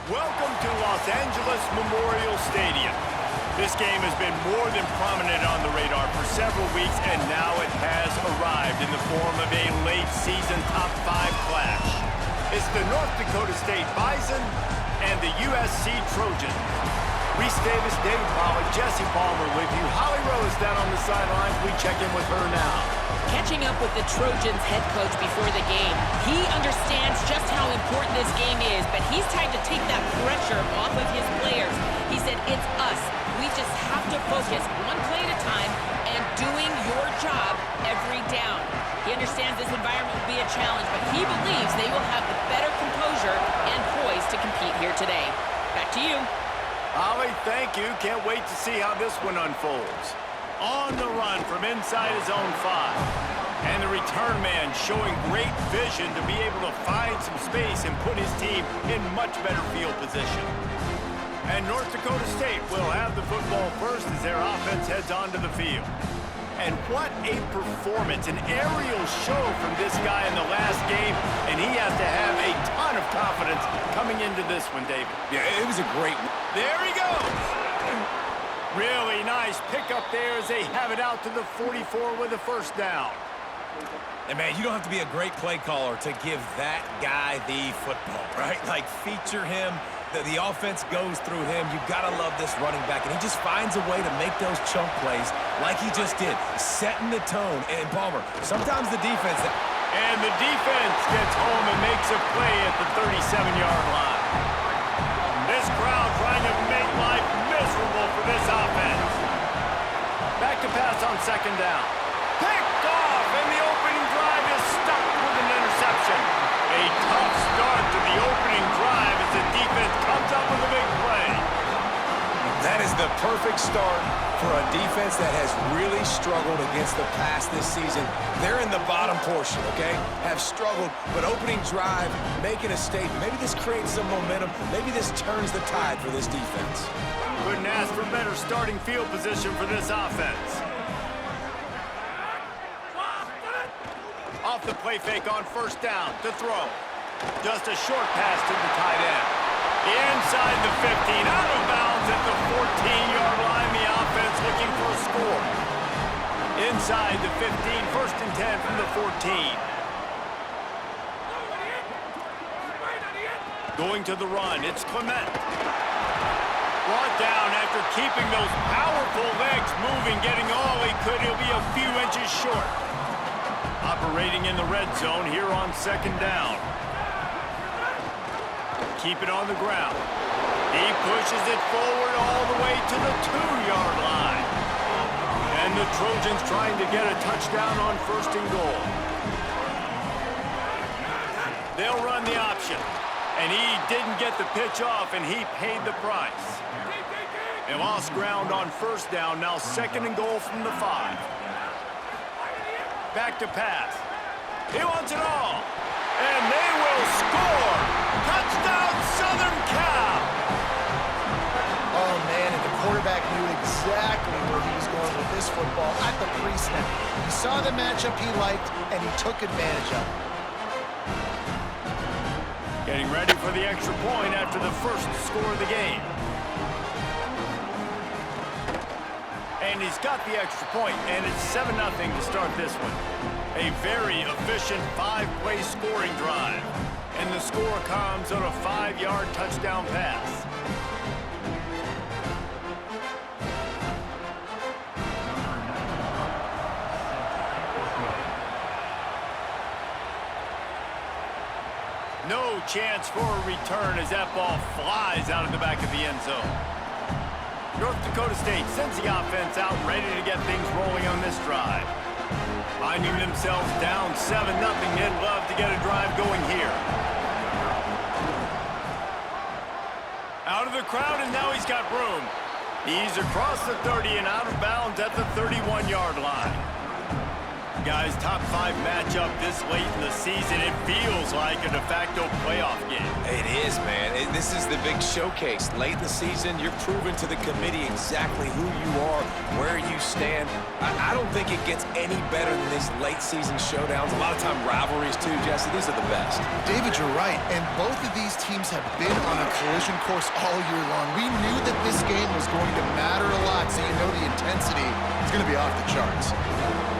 Welcome to Los Angeles Memorial Stadium. This game has been more than prominent on the radar for several weeks, and now it has arrived in the form of a late-season top 5 clash. It's the North Dakota State Bison and the USC Trojans. Reese Davis, David Pollack, Jesse Palmer with you. Holly Rose down on the sidelines. We check in with her now. Catching up with the Trojans head coach before the game. He understands just how important this game is, but he's tried to take that pressure off of his players. He said, it's us. We just have to focus one play at a time and doing your job every down. He understands this environment will be a challenge, but he believes they will have the better composure and poise to compete here today. Back to you. Holly, thank you. Can't wait to see how this one unfolds. On the run from inside his own 5. And the return man showing great vision to be able to find some space and put his team in much better field position. And North Dakota State will have the football first as their offense heads onto the field. And what a performance, an aerial show from this guy in the last game, and he has to have a ton of confidence coming into this one, David. Yeah, it was a great one. There he goes. Really nice pickup there as they have it out to the 44 with a first down. And man, you don't have to be a great play caller to give that guy the football, right? Like, feature him. The offense goes through him. You've got to love this running back. And he just finds a way to make those chunk plays like he just did, setting the tone. And Palmer, sometimes the defense... And the defense gets home and makes a play at the 37-yard line. This crowd trying to make life miserable for this offense. Back to pass on second down. Picked off, and the opening drive is stopped with an interception. A tough start to the opening drive as the defense comes up with a big play. That is the perfect start for a defense that has really struggled against the pass this season. They're in the bottom portion, okay? Have struggled, but opening drive, making a statement. Maybe this creates some momentum. Maybe this turns the tide for this defense. Couldn't ask for better starting field position for this offense. Off the play fake on first down to throw. Just a short pass to the tight end. Inside the 15, out of bounds at the 14-yard line. The offense looking for a score. Inside the 15, first and 10 from the 14. Going to the run, it's Clement. Brought down after keeping those powerful legs moving, getting all he could. He'll be a few inches short. Operating in the red zone here on second down. Keep it on the ground. He pushes it forward all the way to the 2-yard line. And the Trojans trying to get a touchdown on first and goal. They'll run the option. And he didn't get the pitch off, and he paid the price. They lost ground on first down, now second and goal from the 5. Back to pass. He wants it all. And they will score. Touchdown, Southern Cal. Oh, man, and the quarterback knew exactly where he was going with this football at the pre-snap. He saw the matchup he liked, and he took advantage of it. Getting ready for the extra point after the first score of the game. And he's got the extra point, and it's 7-0 to start this one. A very efficient 5-play scoring drive. And the score comes on a 5-yard touchdown pass. No chance for a return as that ball flies out of the back of the end zone. North Dakota State sends the offense out, ready to get things rolling on this drive. Finding themselves down 7-0, they'd love to get a drive going here. Out of the crowd, and now he's got room. He's across the 30 and out of bounds at the 31-yard line. Guys, top 5 matchup this late in the season. It feels like a de facto playoff game. It is, man. This is the big showcase. Late in the season, you're proving to the committee exactly who you are, where you stand. I don't think it gets any better than these late-season showdowns. A lot of time rivalries, too, Jesse. These are the best. David, you're right. And both of these teams have been on a collision course all year long. We knew that this game was going to matter a lot, so you know the intensity is going to be off the charts.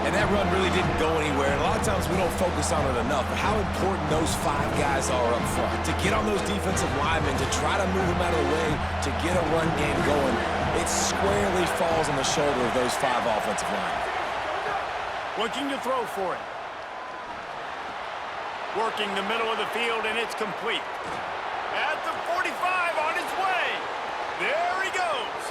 And that run really didn't go anywhere. And a lot of times we don't focus on it enough, but how important those 5 guys are up front. To get on those defensive linemen, to try to move them out of the way, to get a run game going, it squarely falls on the shoulder of those 5 offensive linemen. Looking to throw for it. Working the middle of the field, and it's complete. At the 45, on his way. There he goes.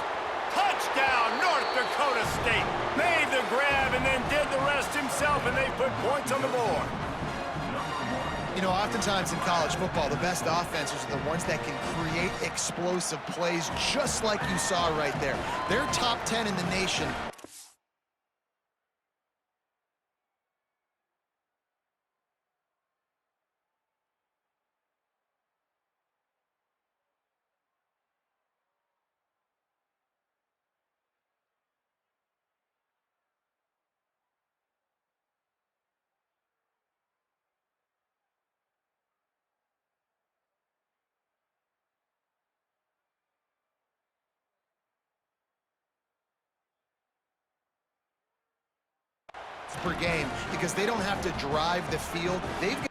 Touchdown, North Dakota State. Made the grab and then did the rest himself, and they put points on the board. You know, oftentimes in college football, the best offenses are the ones that can create explosive plays, just like you saw right there. They're top 10 in the nation. Per game because they don't have to drive the field. They've got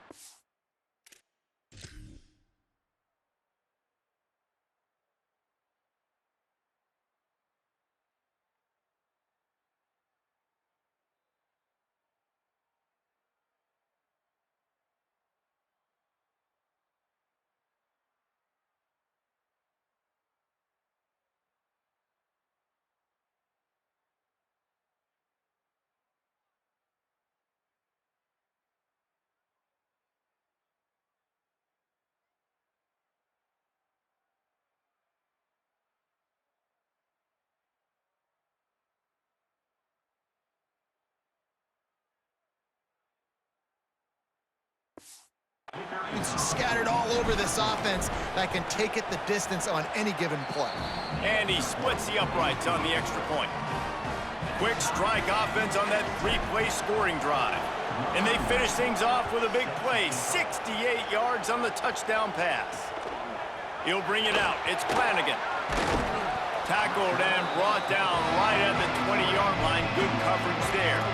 it's scattered all over this offense that can take it the distance on any given play. And he splits the uprights on the extra point. Quick strike offense on that 3-play scoring drive. And they finish things off with a big play, 68 yards on the touchdown pass. He'll bring it out. It's Flanagan. Tackled and brought down right at the 20-yard line. Good coverage there.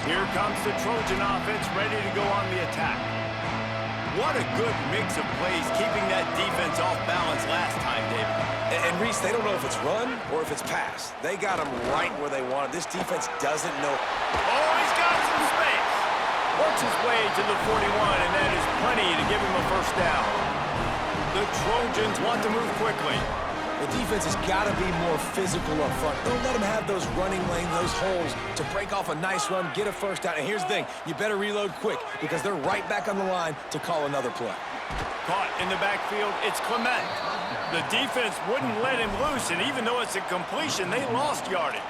Here comes the Trojan offense ready to go on the attack. What a good mix of plays, keeping that defense off balance last time, David. And Reese, they don't know if it's run or if it's pass. They got them right where they want it. This defense doesn't know. Oh, he's got some space. Works his way to the 41, and that is plenty to give him a first down. The Trojans want to move quickly. The defense has got to be more physical up front. Don't let them have those running lanes, those holes to break off a nice run, get a first down. And here's the thing, you better reload quick because they're right back on the line to call another play. Caught in the backfield, it's Clement. The defense wouldn't let him loose, and even though it's a completion, they lost yardage.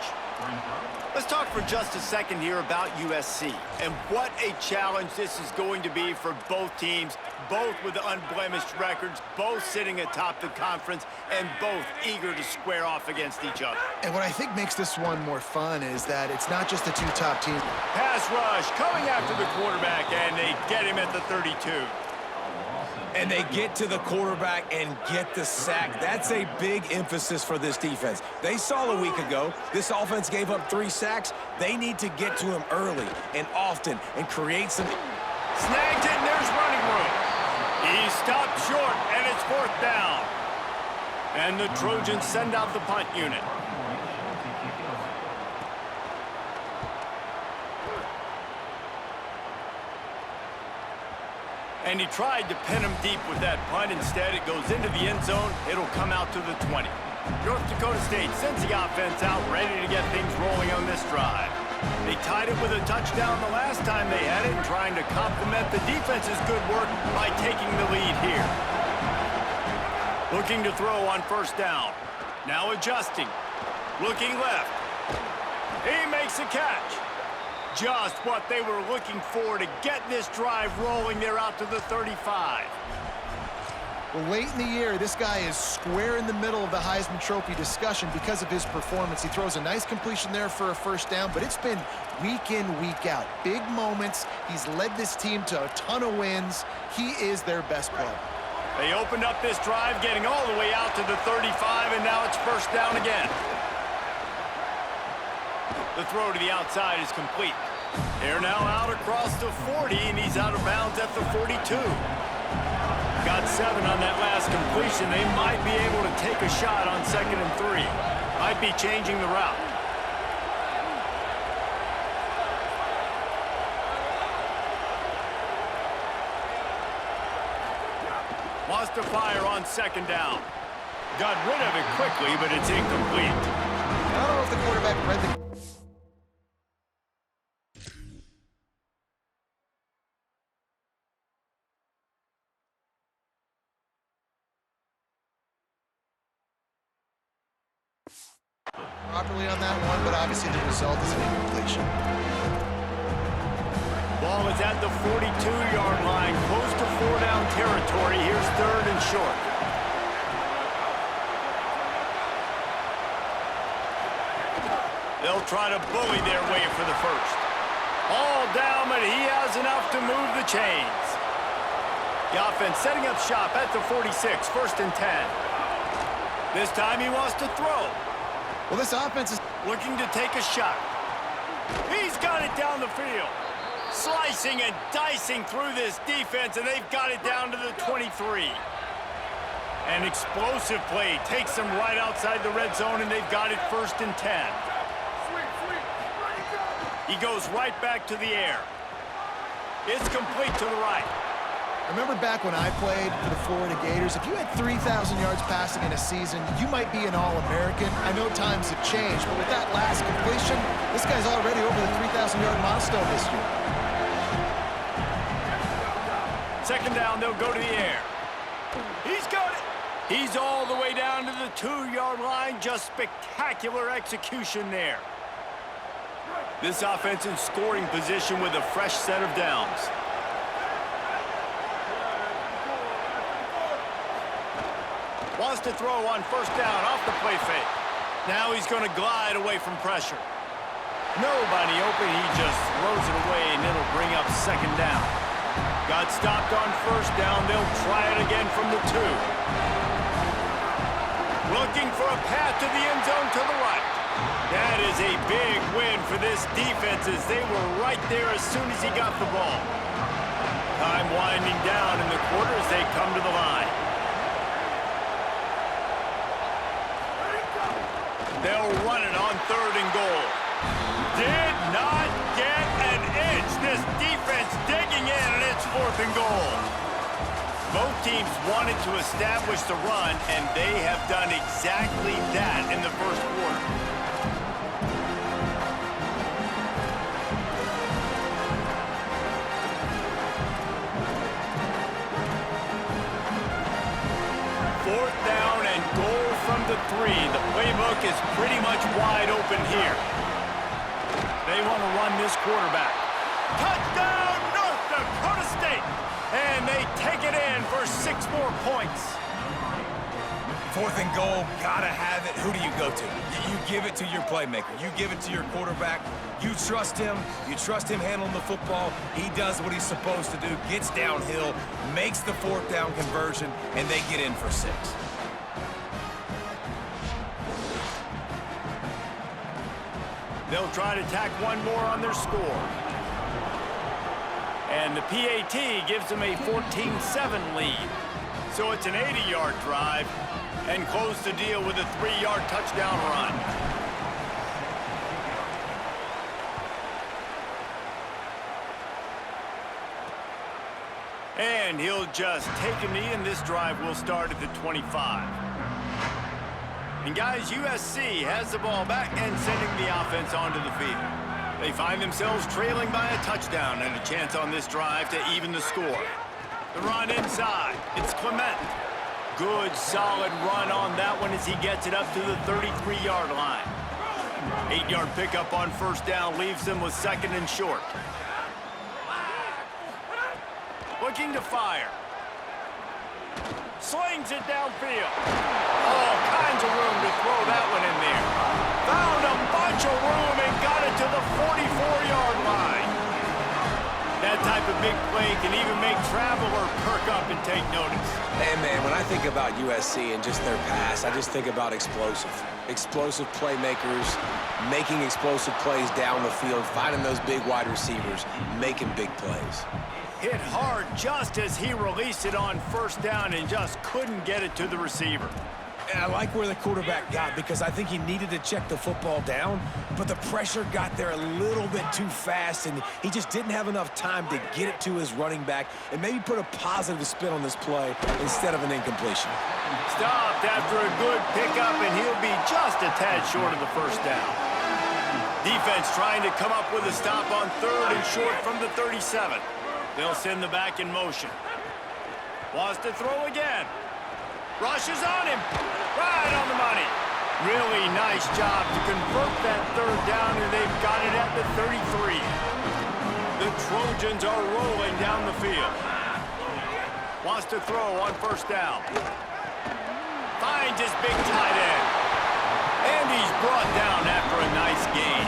Let's talk for just a second here about USC and what a challenge this is going to be for both teams, both with unblemished records, both sitting atop the conference, and both eager to square off against each other. And what I think makes this one more fun is that it's not just the 2 top teams. Pass rush coming after the quarterback, and they get him at the 32. And they get to the quarterback and get the sack. That's a big emphasis for this defense. They saw a week ago, this offense gave up 3 sacks. They need to get to him early and often and create some... Snagged it, and there's running room. He stopped short, and it's 4th down. And the Trojans send out the punt unit. And he tried to pin him deep with that punt. Instead, it goes into the end zone. It'll come out to the 20. North Dakota State sends the offense out, ready to get things rolling on this drive. They tied it with a touchdown the last time they had it, trying to complement the defense's good work by taking the lead here. Looking to throw on 1st down. Now adjusting. Looking left. He makes a catch. Just what they were looking for to get this drive rolling. They're out to the 35. Well, late in the year, this guy is square in the middle of the Heisman Trophy discussion because of his performance. He throws a nice completion there for a first down, but it's been week in, week out. Big moments. He's led this team to a ton of wins. He is their best player. They opened up this drive, getting all the way out to the 35, and now it's first down again. The throw to the outside is complete. They're now out across the 40, and he's out of bounds at the 42. Got 7 on that last completion. They might be able to take a shot on 2nd and 3. Might be changing the route. Wants to fire on 2nd down. Got rid of it quickly, but it's incomplete. I don't know if the quarterback read the... properly on that one, but obviously the result is an incompletion. Ball is at the 42-yard line, close to 4-down territory. Here's 3rd and short. They'll try to bully their way for the first. All down, but he has enough to move the chains. The offense setting up shop at the 46, 1st and 10. This time he wants to throw. Well, this offense is Looking to take a shot. He's got it down the field. Slicing and dicing through this defense, and they've got it down to the 23. An explosive play takes them right outside the red zone, and they've got it 1st and 10. He goes right back to the air. It's complete to the right. Remember back when I played for the Florida Gators, if you had 3,000 yards passing in a season, you might be an All-American. I know times have changed, but with that last completion, this guy's already over the 3,000-yard milestone this year. 2nd down, they'll go to the air. He's got it. He's all the way down to the 2-yard line. Just spectacular execution there. This offense in scoring position with a fresh set of downs. Wants to throw on 1st down off the play fake. Now he's going to glide away from pressure. Nobody open. He just throws it away, and it'll bring up 2nd down. Got stopped on 1st down. They'll try it again from the 2. Looking for a path to the end zone to the right. That is a big win for this defense as they were right there as soon as he got the ball. Time winding down in the quarter as they come to the line. They'll run it on 3rd and goal. Did not get an inch. This defense digging in, and it's 4th and goal. Both teams wanted to establish the run, and they have done exactly that in the 1st quarter. Fourth down and goal from the 3. The playbook is pretty much wide open here. They want to run this quarterback. Touchdown, North Dakota State! And they take it in for 6 more points. 4th and goal, gotta have it. Who do you go to? You give it to your playmaker. You give it to your quarterback. You trust him. You trust him handling the football. He does what he's supposed to do, gets downhill, makes the 4th down conversion, and they get in for 6. They'll try to tack one more on their score. And the PAT gives them a 14-7 lead. So it's an 80-yard drive and close the deal with a 3-yard touchdown run. And he'll just take a knee, and this drive will start at the 25. And guys, USC has the ball back and sending the offense onto the field. They find themselves trailing by a touchdown and a chance on this drive to even the score. The run inside. It's Clement. Good, solid run on that one as he gets it up to the 33-yard line. 8-yard pickup on 1st down leaves them with 2nd and short. Looking to fire. Slings it downfield. All kinds of room to throw that one in there. Found a bunch of room and got it to the 44-yard line. That type of big play can even make Traveler perk up and take notice. Hey, man, when I think about USC and just their pass, I just think about explosive. Explosive playmakers, making explosive plays down the field, finding those big wide receivers, making big plays. Hit hard just as he released it on first down and just couldn't get it to the receiver. And I like where the quarterback got because I think he needed to check the football down, but the pressure got there a little bit too fast, and he just didn't have enough time to get it to his running back and maybe put a positive spin on this play instead of an incompletion. Stopped after a good pickup, and he'll be just a tad short of the first down. Defense trying to come up with a stop on third and short from the 37. They'll send the back in motion. Wants to throw again. Rushes on him. Right on the money. Really nice job to convert that third down, and they've got it at the 33. The Trojans are rolling down the field. Wants to throw on first down. Finds his big tight end. And he's brought down after a nice gain.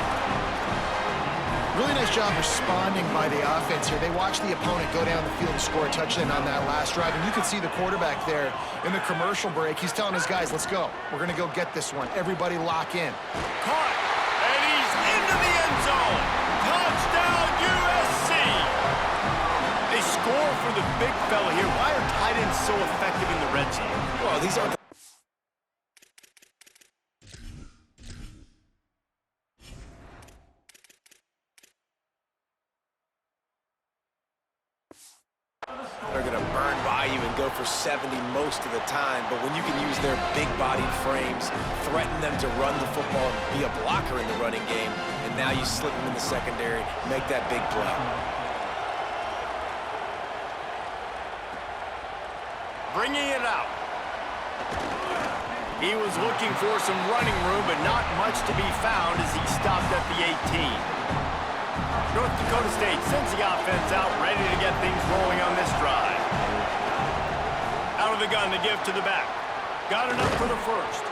Really nice job responding by the offense here. They watched the opponent go down the field and score a touchdown on that last drive. And you could see the quarterback there in the commercial break. He's telling his guys, let's go. We're going to go get this one. Everybody lock in. Caught. And he's into the end zone. Touchdown, USC. They score for the big fella here. Why are tight ends so effective in the red zone? Well, these aren't they're going to burn by you and go for 70 most of the time, but when you can use their big-bodied frames, threaten them to run the football and be a blocker in the running game, and now you slip them in the secondary, make that big play. Bringing it out. He was looking for some running room, but not much to be found as he stopped at the 18. North Dakota State sends the offense out, ready to get things rolling on this drive. Out of the gun to give to the back. Got enough for the first.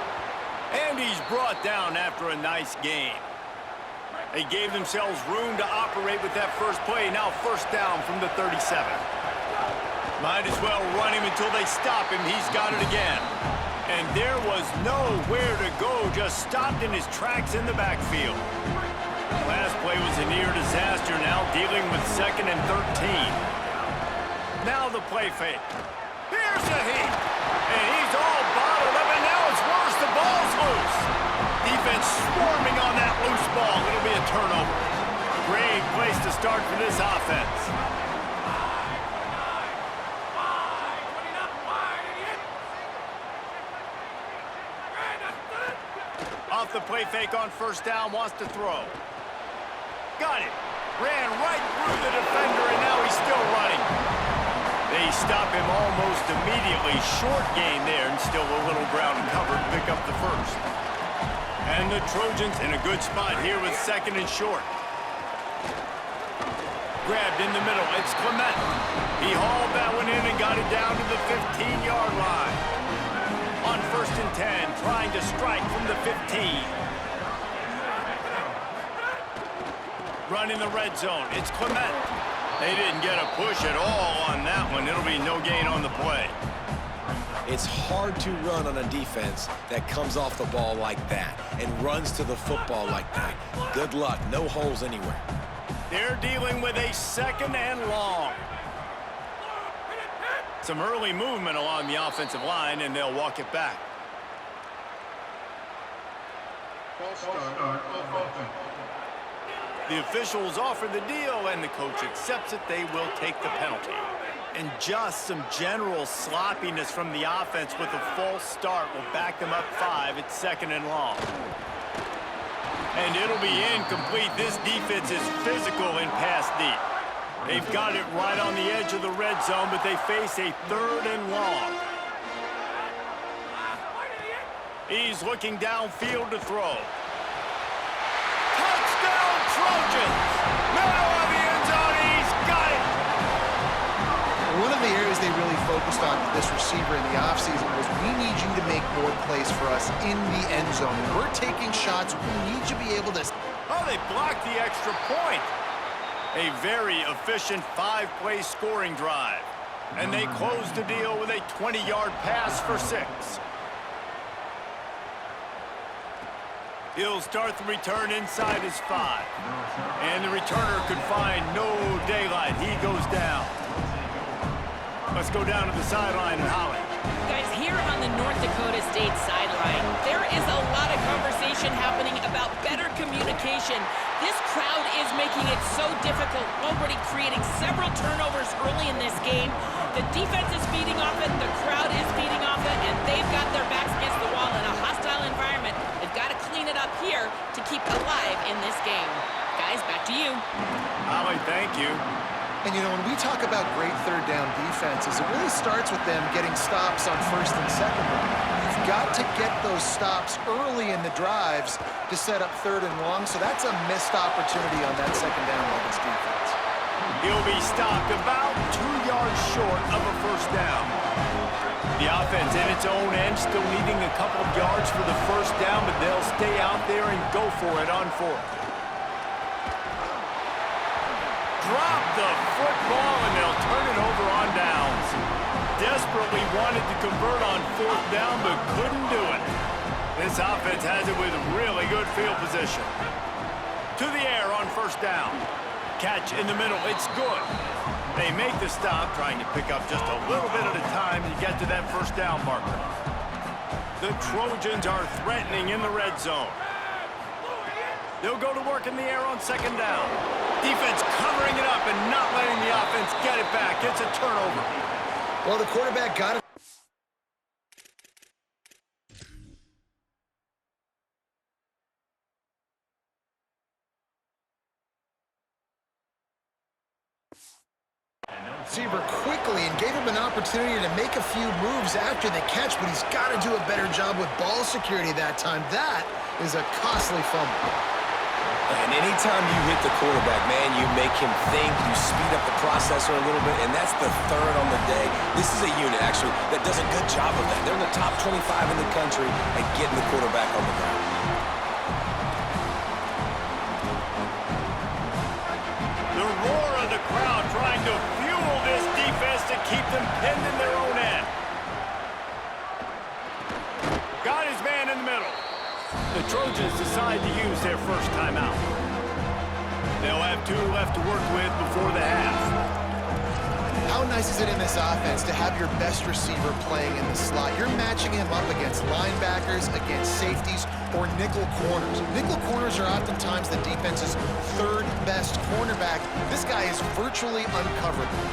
And he's brought down after a nice gain. They gave themselves room to operate with that first play. Now first down from the 37. Might as well run him until they stop him. He's got it again. And there was nowhere to go, just stopped in his tracks in the backfield. Last play was a near disaster, now dealing with 2nd and 13. Now the play fake. Here's a hit. And he's all bottled up, and now it's worse. The ball's loose. Defense swarming on that loose ball. It'll be a turnover. Great place to start for this offense. Off the play fake on first down, wants to throw. Got it. Ran right through the defender, and now he's still running. They stop him almost immediately. Short gain there, and still a little ground cover to pick up the first. And the Trojans in a good spot here with 2nd and short. Grabbed in the middle. It's Clement. He hauled that one in and got it down to the 15-yard line. On 1st and 10, trying to strike from the 15. Run in the red zone. It's Clement. They didn't get a push at all on that one. It'll be no gain on the play. It's hard to run on a defense that comes off the ball like that and runs to the football like that. Good luck. No holes anywhere. They're dealing with a 2nd and long. Some early movement along the offensive line, and they'll walk it back. The officials offer the deal, and the coach accepts it. They will take the penalty. And just some general sloppiness from the offense with a false start will back them up 5 at 2nd and long. And it'll be incomplete. This defense is physical and pass deep. They've got it right on the edge of the red zone, but they face a 3rd and long. He's looking downfield to throw. Touchdown, Trojans! Middle of the end zone, he's got it! One of the areas they really focused on this receiver in the offseason was, we need you to make more plays for us in the end zone. When we're taking shots, we need you to be able to... Oh, they blocked the extra point. A very efficient 5-play scoring drive. And they closed the deal with a 20-yard pass for 6. He'll start the return inside his 5. And the returner could find no daylight. He goes down. Let's go down to the sideline and Holly. Guys, here on the North Dakota State sideline, there is a lot of conversation happening about better communication. This crowd is making it so difficult, already creating several turnovers early in this game. The defense is feeding off it, the crowd is feeding off it, and they've got their backs against the wall in a hostile environment. They've got to clean it up here to keep alive in this game. Guys, back to you. Holly, thank you. And, you know, when we talk about great third down defenses, it really starts with them getting stops on first and second down. You've got to get those stops early in the drives to set up third and long, so that's a missed opportunity on that second down by this defense. He'll be stopped about 2 yards short of a first down. The offense in its own end still needing a couple of yards for the first down, but they'll stay out there and go for it on 4th. Drop the football, and they'll turn it over on downs. Desperately wanted to convert on 4th down, but couldn't do it. This offense has it with really good field position. To the air on first down. Catch in the middle, it's good. They make the stop, trying to pick up just a little bit at a time to get to that first down marker. The Trojans are threatening in the red zone. They'll go to work in the air on second down. Defense covering it up and not letting the offense get it back. It's a turnover. Well, the quarterback got it. Receiver quickly and gave him an opportunity to make a few moves after the catch, but he's got to do a better job with ball security that time. That is a costly fumble. And anytime you hit the quarterback, man, you make him think, you speed up the processor a little bit, and that's the 3rd on the day. This is a unit, actually, that does a good job of that. They're in the top 25 in the country at getting the quarterback on the ground. The roar of the crowd trying to fuel this defense to keep them pinned in their own end. Got his man in the middle. The Trojans decide to use their first timeout. They'll have 2 left to work with before the half. How nice is it in this offense to have your best receiver playing in the slot? You're matching him up against linebackers, against safeties, or nickel corners. Nickel corners are oftentimes the defense's 3rd best cornerback. This guy is virtually uncoverable.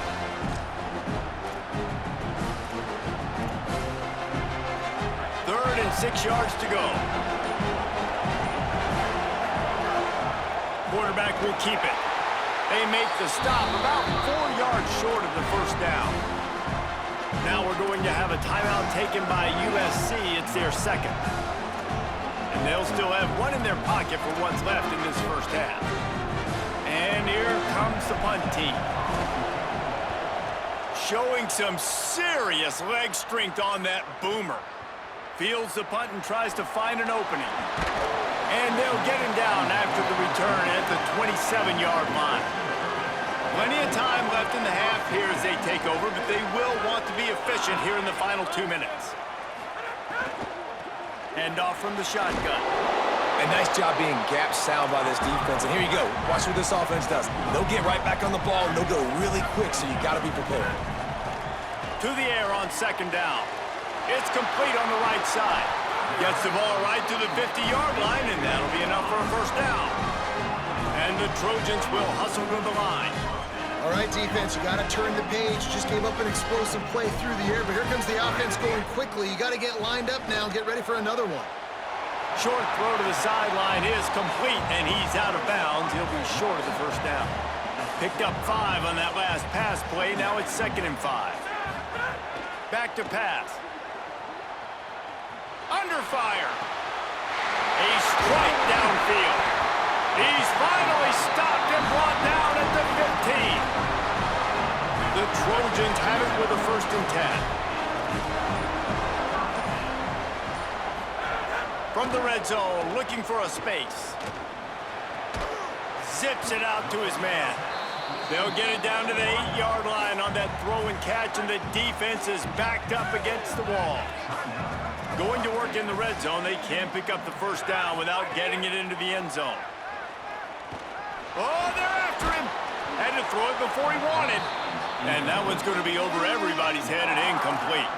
Third and 6 yards to go. Quarterback will keep it. They make the stop about 4 yards short of the first down. Now we're going to have a timeout taken by USC. It's their 2nd. And they'll still have 1 in their pocket for what's left in this first half. And here comes the punt team. Showing some serious leg strength on that boomer. Fields the punt and tries to find an opening. And they'll get him down after the return at the 27-yard line. Plenty of time left in the half here as they take over, but they will want to be efficient here in the final 2 minutes. Hand off from the shotgun. A nice job being gap sound by this defense. And here you go. Watch what this offense does. They'll get right back on the ball, and they'll go really quick, so you got to be prepared. To the air on second down. It's complete on the right side. Gets the ball right to the 50-yard line, and that'll be enough for a first down. And the Trojans will hustle to the line. All right, defense, you got to turn the page. Just gave up an explosive play through the air, but here comes the offense going quickly. You got to get lined up now and get ready for another one. Short throw to the sideline is complete, and he's out of bounds. He'll be short of the first down. Picked up 5 on that last pass play. Now it's 2nd and 5. Back to pass. Under fire. A strike downfield. He's finally stopped and brought down at the 15. The Trojans have it with a 1st and 10. From the red zone, looking for a space. Zips it out to his man. They'll get it down to the 8-yard line on that throw and catch, and the defense is backed up against the wall. Going to work in the red zone, they can't pick up the 1st down without getting it into the end zone. Oh, they're after him. Had to throw it before he wanted. And that one's going to be over everybody's head and incomplete.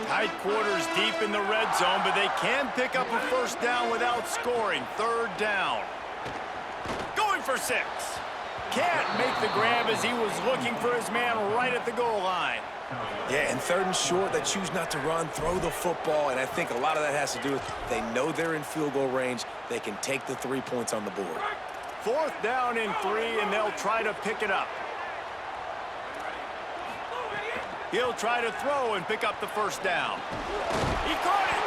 Tight quarters deep in the red zone, but they can pick up a 1st down without scoring. 3rd down. Going for 6. Can't make the grab as he was looking for his man right at the goal line. Yeah, and 3rd and short, they choose not to run, throw the football, and I think a lot of that has to do with they know they're in field goal range. They can take the 3 points on the board. 4th down and 3, and they'll try to pick it up. He'll try to throw and pick up the 1st down. He caught it.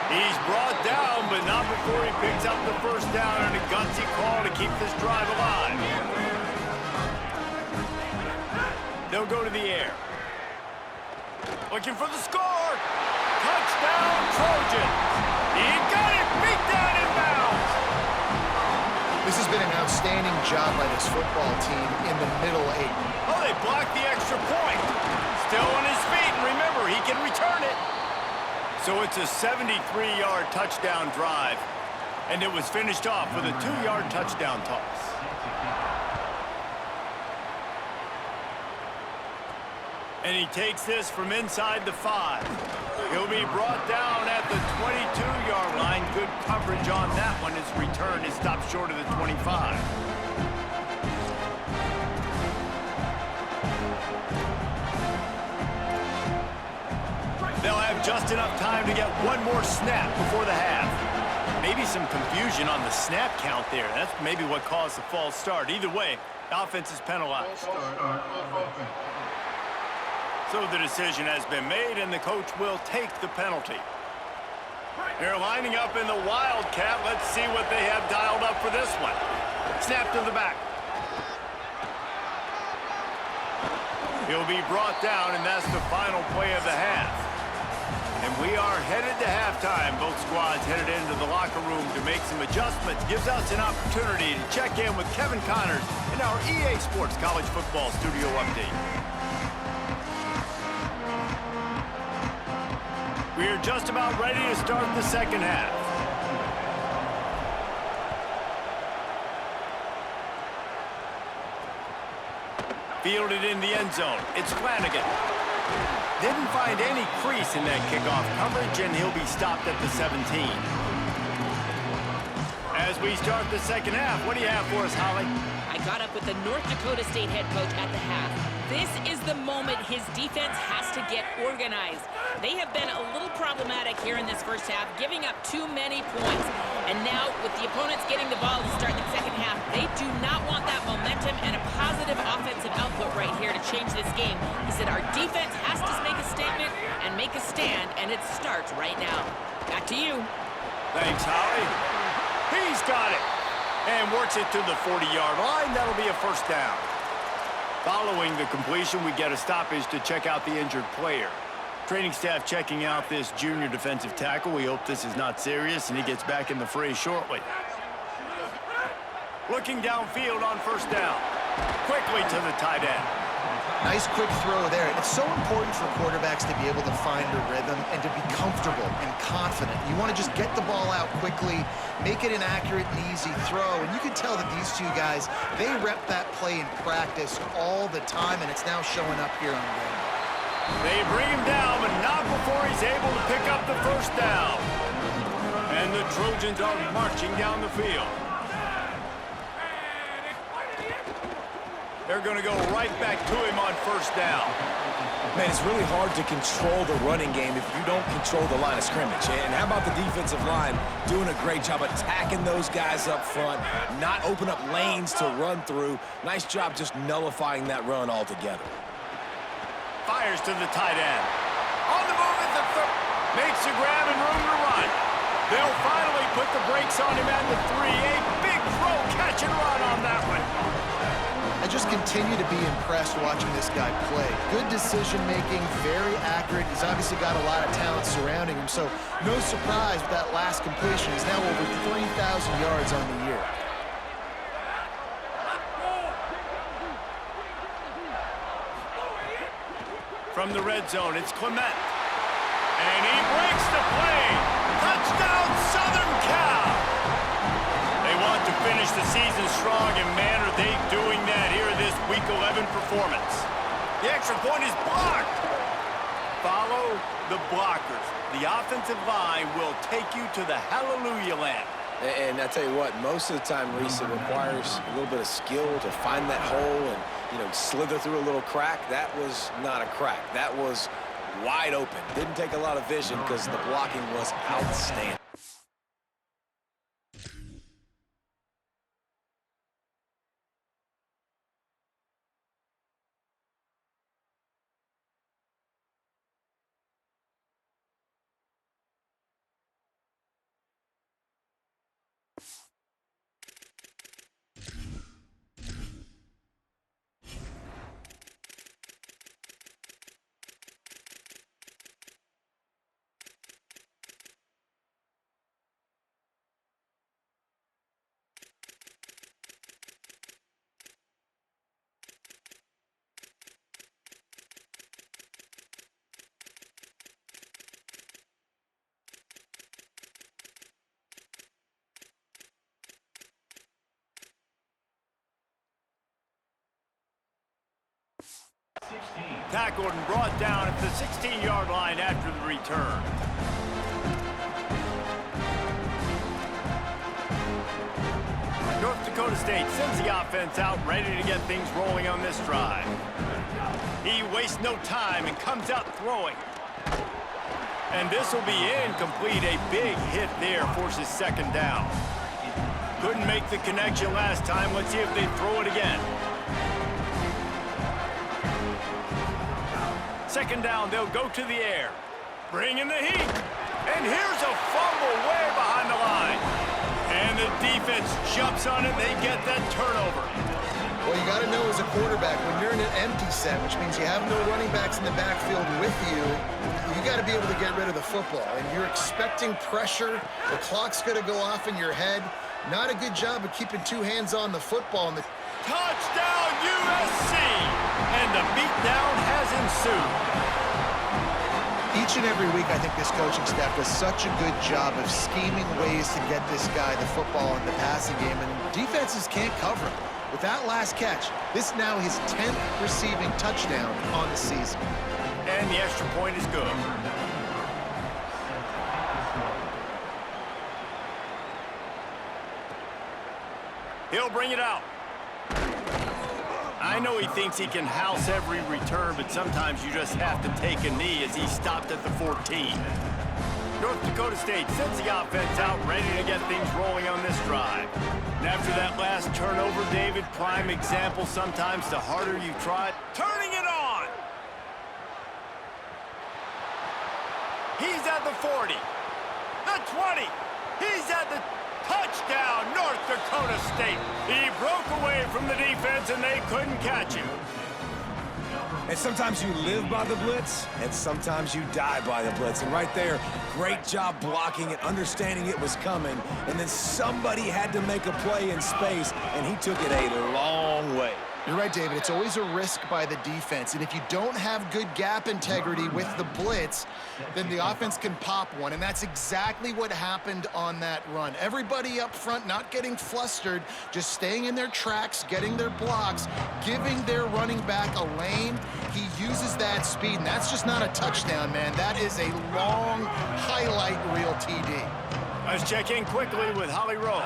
He's brought down, but not before he picks up the 1st down and a gutsy call to keep this drive alive. They'll go to the air. Looking for the score. Touchdown, Trojans. He got it. Beat down in bounds. This has been an outstanding job by this football team in the middle 8. Oh, they blocked the extra point. Still on his feet, and remember, he can return it. So it's a 73-yard touchdown drive, and it was finished off with a 2-yard touchdown toss. And he takes this from inside the 5. He'll be brought down at the 22-yard line. Good coverage on that one. His return is stopped short of the 25. They'll have just enough time to get one more snap before the half. Maybe some confusion on the snap count there. That's maybe what caused the false start. Either way, the offense is penalized. So the decision has been made, and the coach will take the penalty. They're lining up in the Wildcat. Let's see what they have dialed up for this one. Snap to the back. He'll be brought down, and that's the final play of the half. And we are headed to halftime. Both squads headed into the locker room to make some adjustments. Gives us an opportunity to check in with Kevin Connors in our EA Sports College Football Studio Update. We are just about ready to start the 2nd half. Fielded in the end zone. It's Flanagan. Didn't find any crease in that kickoff coverage, and he'll be stopped at the 17. As we start the 2nd half, what do you have for us, Holly? I got up with the North Dakota State head coach at the half. This is the moment his defense has to get organized. They have been a little problematic here in this 1st half, giving up too many points. And now, with the opponents getting the ball to start the 2nd half, they do not want that momentum and a positive offensive output right here to change this game. He said our defense has to make a statement and make a stand, and it starts right now. Back to you. Thanks, Holly. He's got it. And works it to the 40-yard line. That'll be a 1st down. Following the completion, we get a stoppage to check out the injured player. Training staff checking out this junior defensive tackle. We hope this is not serious, and he gets back in the fray shortly. Looking downfield on 1st down. Quickly to the tight end. Nice quick throw there. It's so important for quarterbacks to be able to find a rhythm and to be comfortable and confident. You want to just get the ball out quickly, make it an accurate and easy throw. And you can tell that these two guys, they rep that play in practice all the time, and it's now showing up here on game. They bring him down, but not before he's able to pick up the 1st down. And the Trojans are marching down the field. They're going to go right back to him on 1st down. Man, it's really hard to control the running game if you don't control the line of scrimmage. And how about the defensive line doing a great job attacking those guys up front, not open up lanes to run through. Nice job just nullifying that run altogether. Fires to the tight end. On the move at the third. Makes a grab and room to run. They'll finally put the brakes on him at the 3. A big throw, catch and run on that one. I just continue to be impressed watching this guy play. Good decision-making, very accurate. He's obviously got a lot of talent surrounding him, so no surprise with that last completion. He's now over 3,000 yards on the year. From the red zone, it's Clement. And he breaks the play. Touchdown, Southern Cal. They want to finish the season strong, and man, are they doing that here in this Week 11 performance. The extra point is blocked. Follow the blockers. The offensive line will take you to the hallelujah land. And I tell you what, most of the time, Reese, it requires a little bit of skill to find that hole and, slither through a little crack. That was not a crack. That was wide open. Didn't take a lot of vision because the blocking was outstanding. Tackled and brought down at the 16-yard line after the return. North Dakota State sends the offense out, ready to get things rolling on this drive. He wastes no time and comes out throwing. And this will be incomplete. A big hit there forces second down. Couldn't make the connection last time. Let's see if they throw it again. Second down, they'll go to the air. Bring in the heat. And here's a fumble way behind the line. And the defense jumps on it. They get that turnover. Well, you got to know as a quarterback, when you're in an empty set, which means you have no running backs in the backfield with you, you got to be able to get rid of the football. And you're expecting pressure. The clock's going to go off in your head. Not a good job of keeping two hands on the football. And Touchdown, USC! And the beatdown has ensued. Each and every week, I think this coaching staff does such a good job of scheming ways to get this guy the football in the passing game, and defenses can't cover him. With that last catch, this now his 10th receiving touchdown on the season. And the extra point is good. He'll bring it out. I know he thinks he can house every return, but sometimes you just have to take a knee as he stopped at the 14. North Dakota State sends the offense out, ready to get things rolling on this drive. And after that last turnover, David, prime example, sometimes the harder you try, turning it on. He's at the 40, the 20, he's at the touchdown, North Dakota State. He broke away from the defense, and they couldn't catch him. And sometimes you live by the blitz, and sometimes you die by the blitz. And right there, great job blocking it, understanding it was coming. And then somebody had to make a play in space, and he took it a long way. You're right, David. It's always a risk by the defense. And if you don't have good gap integrity with the blitz, then the offense can pop one. And that's exactly what happened on that run. Everybody up front not getting flustered, just staying in their tracks, getting their blocks, giving their running back a lane. He uses that speed, and that's just not a touchdown, man. That is a long highlight reel TD. Let's check in quickly with Holly Rowe.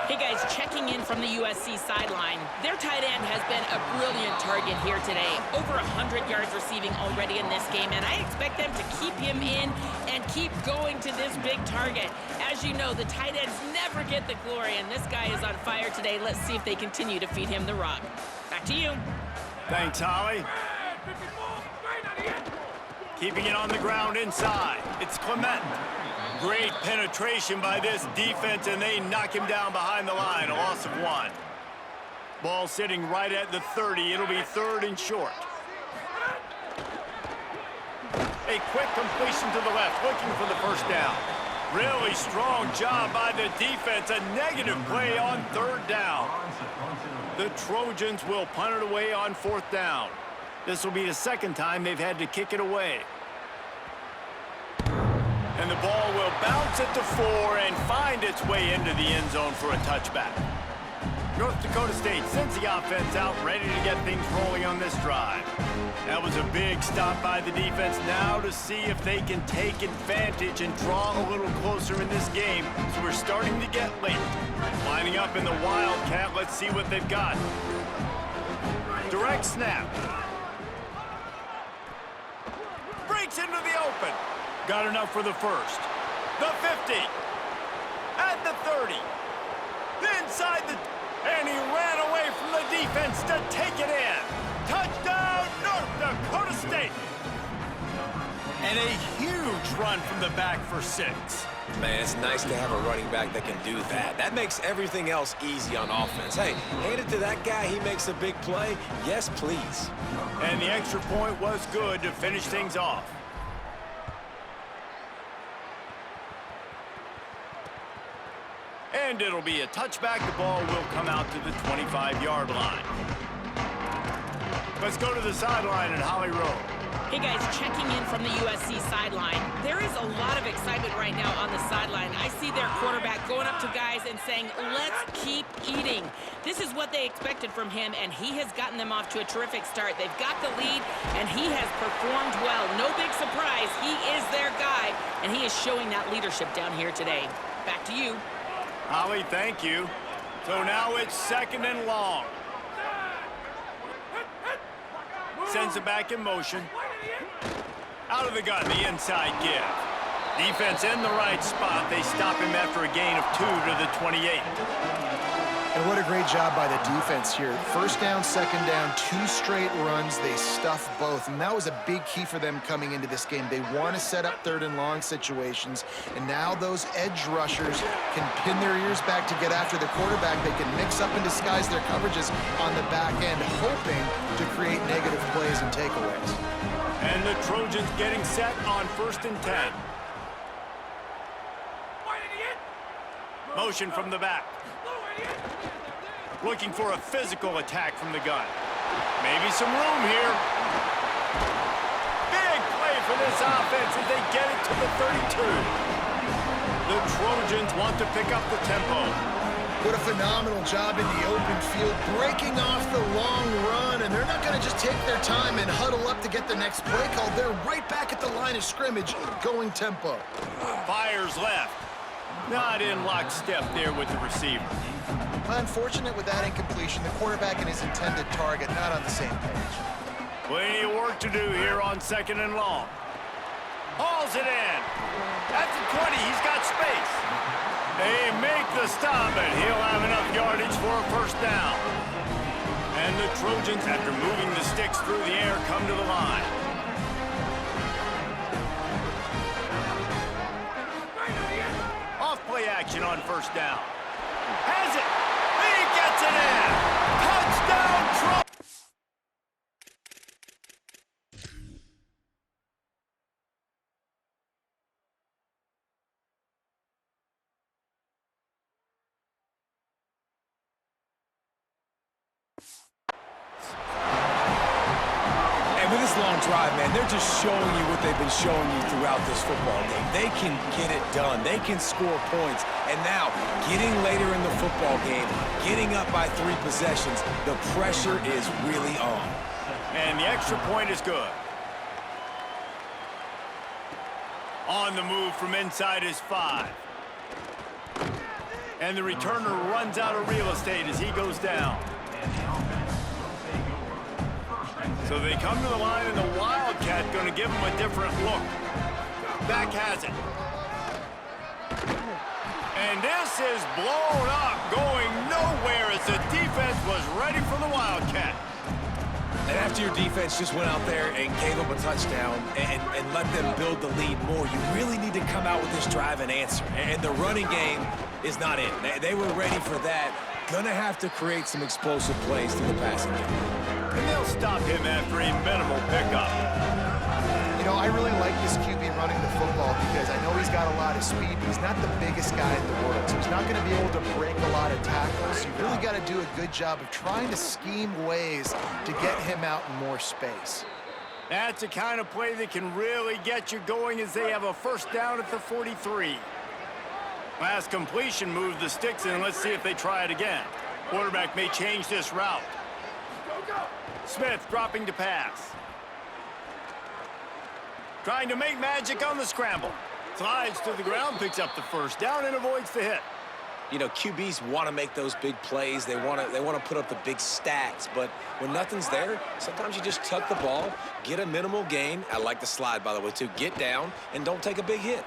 Hey guys, checking in from the USC sideline. Their tight end has been a brilliant target here today. Over 100 yards receiving already in this game, and I expect them to keep him in and keep going to this big target. As you know, the tight ends never get the glory, and this guy is on fire today. Let's see if they continue to feed him the rock. Back to you. Thanks, Holly. Keeping it on the ground inside. It's Clement. Great penetration by this defense, and they knock him down behind the line. A loss of 1. Ball sitting right at the 30. It'll be 3rd and short. A quick completion to the left, looking for the first down. Really strong job by the defense. A negative play on 3rd down. The Trojans will punt it away on 4th down. This will be the 2nd time they've had to kick it away. And the ball will bounce at the 4 and find its way into the end zone for a touchback. North Dakota State sends the offense out, ready to get things rolling on this drive. That was a big stop by the defense. Now to see if they can take advantage and draw a little closer in this game. So we're starting to get late. Lining up in the Wildcat. Let's see what they've got. Direct snap. Breaks into the open. Got enough for the first. The 50. At the 30. Inside the... And he ran away from the defense to take it in. Touchdown, North Dakota State. And a huge run from the back for 6. Man, it's nice to have a running back that can do that. That makes everything else easy on offense. Hey, hand it to that guy. He makes a big play. Yes, please. And the extra point was good to finish things off. And it'll be a touchback. The ball will come out to the 25-yard line. Let's go to the sideline at Holly Rowe. Hey guys, checking in from the USC sideline. There is a lot of excitement right now on the sideline. I see their quarterback going up to guys and saying, let's keep eating. This is what they expected from him, and he has gotten them off to a terrific start. They've got the lead, and he has performed well. No big surprise. He is their guy, and he is showing that leadership down here today. Back to you. Holly, thank you. So now it's 2nd and long. Sends it back in motion. Out of the gun, the inside give. Defense in the right spot. They stop him after a gain of 2 to the 28. And what a great job by the defense here. 1st down, 2nd down, 2 straight runs. They stuffed both, and that was a big key for them coming into this game. They want to set up 3rd and long situations, and now those edge rushers can pin their ears back to get after the quarterback. They can mix up and disguise their coverages on the back end, hoping to create negative plays and takeaways. And the Trojans getting set on 1st and 10. Motion from the back. Looking for a physical attack from the gun. Maybe some room here. Big play for this offense as they get it to the 32. The Trojans want to pick up the tempo. What a phenomenal job in the open field, breaking off the long run, and they're not going to just take their time and huddle up to get the next play call. They're right back at the line of scrimmage, going tempo. Fires left. Not in lockstep there with the receiver. Unfortunate with that incompletion. The quarterback and his intended target not on the same page. Plenty of work to do here on 2nd and long. Hauls it in. At the 20, he's got space. They make the stop, and he'll have enough yardage for a 1st down. And the Trojans, after moving the sticks through the air, come to the line. Off-play action on 1st down. Has it. He gets it in. Touchdown, Trojans. With this long drive, man, they're just showing you what they've been showing you throughout this football game. They can get it done. They can score points. And now, getting later in the football game, getting up by 3 possessions, the pressure is really on. And the extra point is good. On the move from inside his 5. And the returner runs out of real estate as he goes down. So they come to the line, and the Wildcat going to give him a different look. Back has it. And this is blown up, going nowhere as the defense was ready for the Wildcat. And after your defense just went out there and gave them a touchdown and let them build the lead more, you really need to come out with this drive and answer. And the running game is not in. They were ready for that. going to have to create some explosive plays through the passing game. And they'll stop him after a minimal pickup. You know, I really like this QB running the football because I know he's got a lot of speed, but he's not the biggest guy in the world. So he's not going to be able to break a lot of tackles. You really got to do a good job of trying to scheme ways to get him out in more space. That's the kind of play that can really get you going as they have a first down at the 43. Last completion moved the sticks in. Let's see if they try it again. Quarterback may change this route. Smith dropping to pass. Trying to make magic on the scramble. Slides to the ground, picks up the first down, and avoids the hit. You know, QBs want to make those big plays. They want to put up the big stats. But when nothing's there, sometimes you just tuck the ball, get a minimal gain. I like the slide, by the way, too. Get down and don't take a big hit.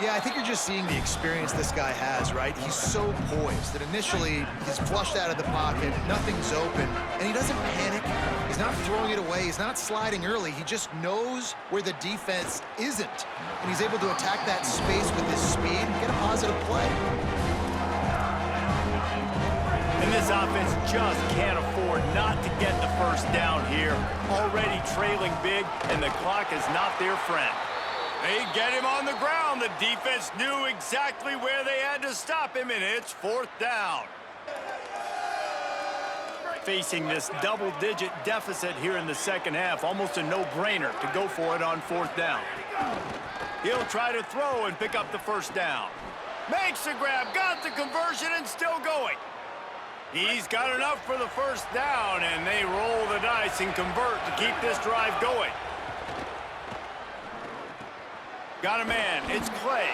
Yeah, I think you're just seeing the experience this guy has, right? He's so poised that initially he's flushed out of the pocket, nothing's open, and he doesn't panic. He's not throwing it away. He's not sliding early. He just knows where the defense isn't, and he's able to attack that space with his speed and get a positive play. And this offense just can't afford not to get the first down here. Already trailing big, and the clock is not their friend. They get him on the ground. The defense knew exactly where they had to stop him, and it's fourth down. Facing this double-digit deficit here in the second half, almost a no-brainer to go for it on fourth down. He'll try to throw and pick up the first down. Makes the grab, got the conversion, and still going. He's got enough for the first down, and they roll the dice and convert to keep this drive going. Got a man, it's Clay,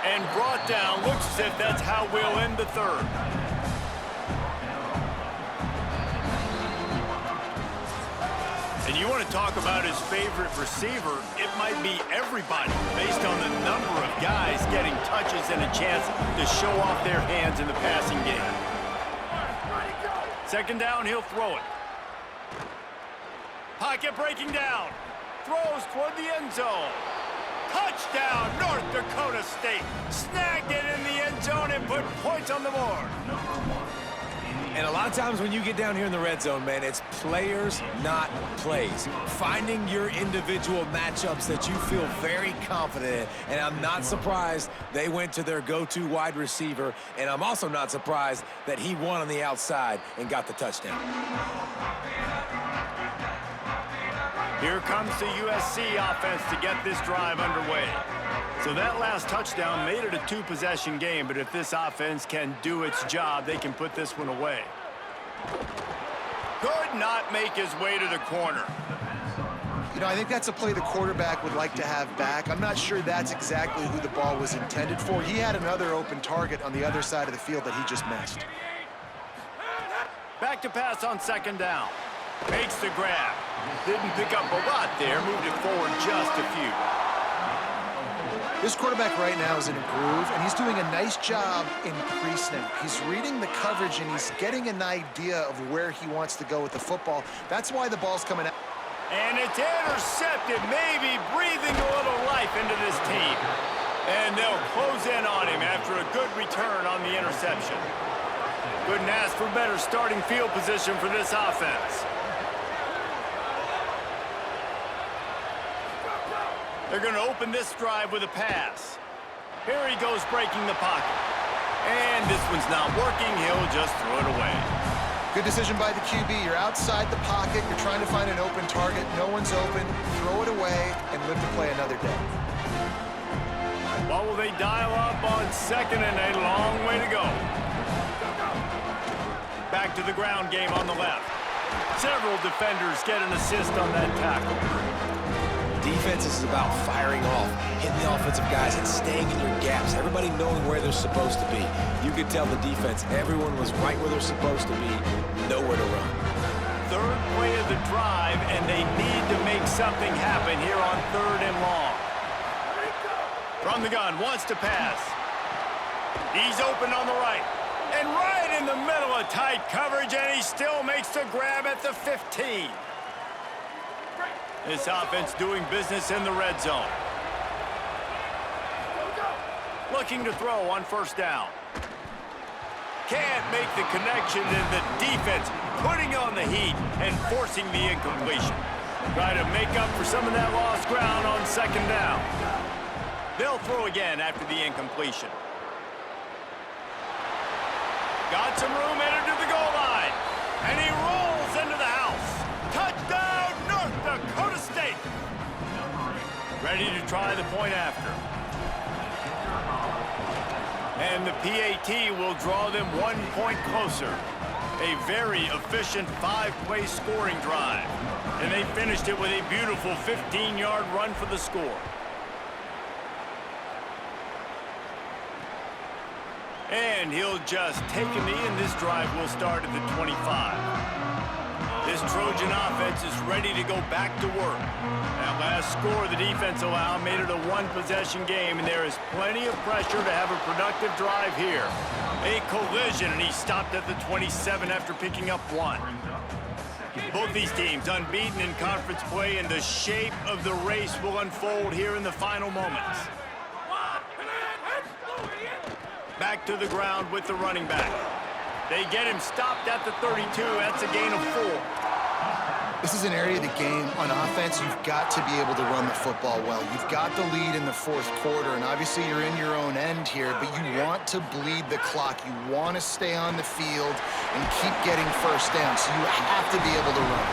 and brought down. Looks as if that's how we'll end the third. And you want to talk about his favorite receiver, it might be everybody based on the number of guys getting touches and a chance to show off their hands in the passing game. Second down, he'll throw it. Pocket breaking down. Throws toward the end zone. Touchdown, North Dakota State. Snagged it in the end zone and put points on the board. And a lot of times when you get down here in the red zone, man, it's players, not plays. Finding your individual matchups that you feel very confident in. And I'm not surprised they went to their go-to wide receiver. And I'm also not surprised that he won on the outside and got the touchdown. Here comes the USC offense to get this drive underway. So that last touchdown made it a two-possession game, but if this offense can do its job, they can put this one away. Could not make his way to the corner. You know, I think that's a play the quarterback would like to have back. I'm not sure that's exactly who the ball was intended for. He had another open target on the other side of the field that he just missed. Back to pass on second down. Makes the grab. Didn't pick up a lot there. Moved it forward just a few. This quarterback right now is in a groove, and he's doing a nice job in pre-snap. He's reading the coverage, and he's getting an idea of where he wants to go with the football. That's why the ball's coming out. And it's intercepted, maybe breathing a little life into this team. And they'll close in on him after a good return on the interception. Couldn't ask for better starting field position for this offense. They're going to open this drive with a pass. Here he goes breaking the pocket. And this one's not working. He'll just throw it away. Good decision by the QB. You're outside the pocket. You're trying to find an open target. No one's open. Throw it away and live to play another day. What will they dial up on second and a long way to go? Back to the ground game on the left. Several defenders get an assist on that tackle. Defense is about firing off, hitting the offensive guys, and staying in your gaps. Everybody knowing where they're supposed to be. You could tell the defense, everyone was right where they're supposed to be, nowhere to run. Third play of the drive, and they need to make something happen here on third and long. From the gun, wants to pass. He's open on the right. And right in the middle of tight coverage, and he still makes the grab at the 15. This offense doing business in the red zone. Looking to throw on first down. can't make the connection, and the defense putting on the heat and forcing the incompletion. Try to make up for some of that lost ground on second down. They'll throw again after the incompletion. Got some room headed to the goal line. And he rolls into the house. Touchdown, North Dakota State. Ready to try the point after. And the PAT will draw them 1 point closer. A very efficient 5-play scoring drive. And they finished it with a beautiful 15-yard run for the score. And he'll just take a knee, and this drive will start at the 25. This Trojan offense is ready to go back to work. That last score the defense allowed made it a one-possession game, and there is plenty of pressure to have a productive drive here. A collision, and he stopped at the 27 after picking up 1. Both these teams unbeaten in conference play, and the shape of the race will unfold here in the final moments. Back to the ground with the running back. They get him stopped at the 32. That's a gain of 4. This is an area of the game on offense you've got to be able to run the football well. You've got the lead in the fourth quarter, and obviously you're in your own end here, but you want to bleed the clock. You want to stay on the field and keep getting first down, so you have to be able to run.